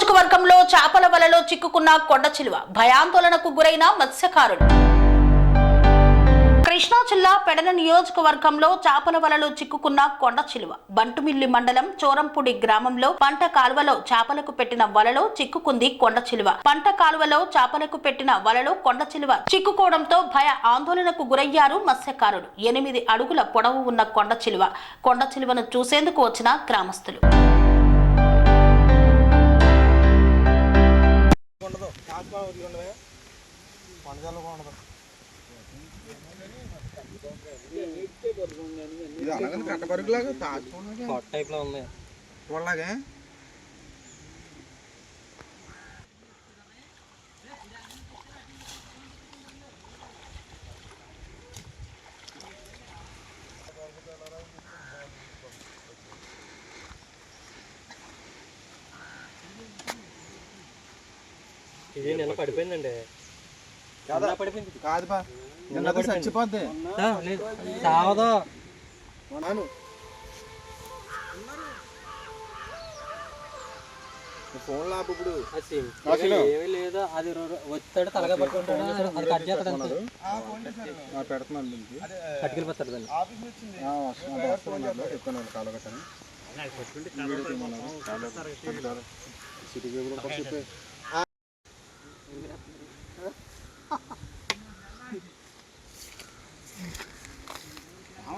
నియోజకవర్గంలో చేపల వలలో చిక్కుకున్న కొండచిలువ భయాందోళనకు గురైన మత్స్యకారులు. కృష్ణా జిల్లా పెడన నియోజకవర్గంలో చేపల వలలో చిక్కుకున్న కొండచిలువ. బంటుమిల్లి మండలం చోరంపూడి గ్రామంలో పంట కాలువలో చేపలకు పెట్టిన వలలో చిక్కుకుంది కొండచిలువ. పంట కాలువలో చేపలకు పెట్టిన వలలో కొండచిలువ చిక్కుకోవడంతో భయ ఆందోళనకు గురయ్యారు మత్స్యకారులు. 8 అడుగుల పొడవు ఉన్న కొండచిలువను చూసేందుకు వచ్చిన గ్రామస్తులు. ఇది అలాగని కట్టబరుగులాగా హాట్ టైప్ లో ఉంది చూడలాగా ఇది నిన్న పడిపోయిందండి. కాదు బా చచ్చిపోద్ది సావదు. ఫోన్ లాపు ఇప్పుడు ఏమీ లేదు. అది వచ్చాడు తలగా పట్టుకుంటాడు, అది కట్ చేస్తాడు, పెడుతున్నాను పట్టుకెళ్ళిపోతాడు దాన్ని.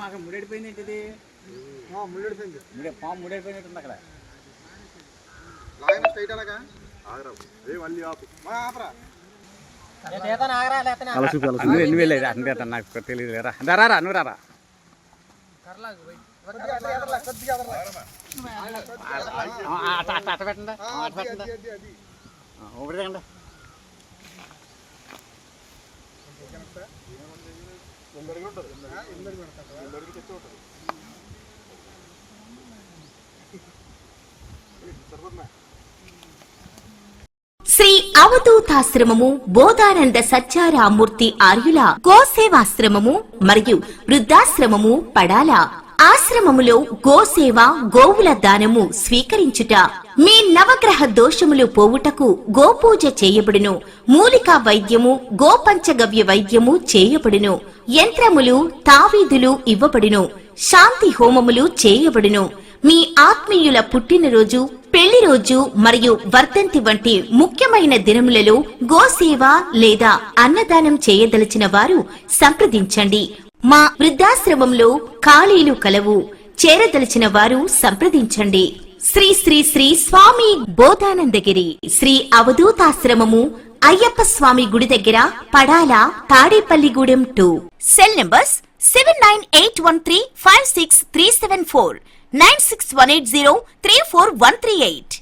అక్కడ ముడెడిపోయింది ఏంటిది? ముడెడిపోయింది, పాము ముడెడిపోయినట్టుంది అక్కడ. నాకు తెలియదు రారా నువ్వు రారా అట్ట పెట్టండి ఒకటి తండి. శ్రీ అవధూతాశ్రమము బోధానంద సత్యారామూర్తి ఆర్యుల గోసేవాశ్రమము మరియు వృద్ధాశ్రమము పడాల. ఆశ్రమములో గోసేవ గోవుల దానము స్వీకరించుట, మీ నవగ్రహ దోషములు పోవుటకు గోపూజ చేయబడును. మూలికా వైద్యము గోపంచగవ్య వైద్యము చేయబడును. యంత్రములు తావీదులు ఇవ్వబడును. శాంతి హోమములు చేయబడును. మీ ఆత్మీయుల పుట్టినరోజు, పెళ్లి రోజు మరియు వర్ధంతి వంటి ముఖ్యమైన దినములలో గోసేవ లేదా అన్నదానం చేయదలిచిన వారు సంప్రదించండి. మా వృద్ధాశ్రమంలో ఖాళీలు కలవు. చేరదలిచిన వారు సంప్రదించండి. శ్రీ శ్రీ శ్రీ స్వామి బోధానందగిరి శ్రీ అవధూతాశ్రమము అయ్యప్ప స్వామి గుడి దగ్గర పడాల, తాడేపల్లిగూడెం 2. Cell numbers 7981356374, 96180341138.